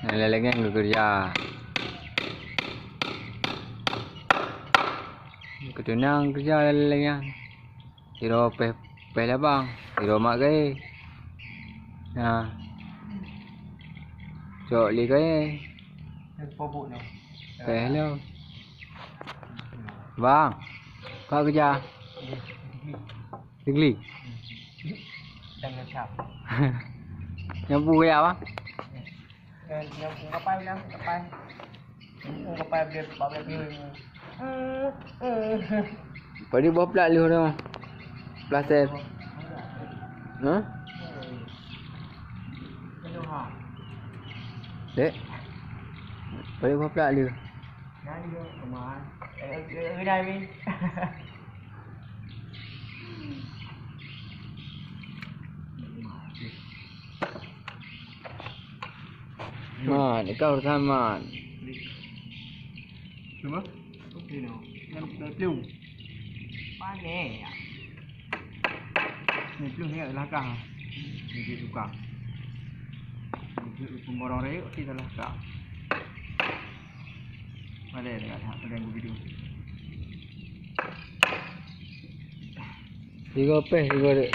lagi yang kerja. Ketunang kerja lagi. Hiro pe lah bang. Hiro mak gay. Nah. Cok li gay. Pobok no. Hello. Bang. Kau kerja? Tinggi. Dan ngecap. Nyapu ya bang? Yang kapai bilang kapai. Kapai dia bawa dia. Padi bawa plat lu dah. Plastik. Hah? Dek. Padi bawa plat lu. Nani dia kemana? Dah ni. Man, kau sama. Cuma? Okey no. Yang pelung. Panik. Ni pelung ni belakang. Ni dia tukang. Ni pemborong rayuk kita belakang. Ada dekat hak pengganggu video. Tiga pe, tiga dek.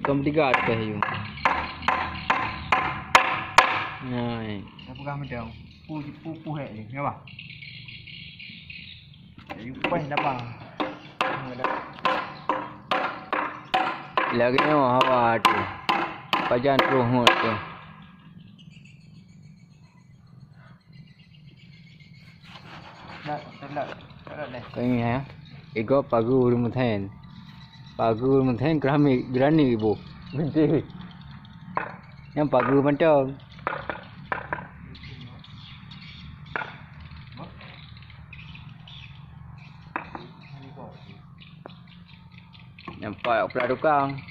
Kamu tiga pe you. Nah, Saya pegang medang. Pu hek ni, nampak? You pas dapat. lagi ni hawa tu. Pajan terus mut tu. Tak. Kau ni ya. Ego pagu rumuthen. Pagu rumuthen kerami berani ibu. Benci. Yang pagu mantap. Nampak pula tukang.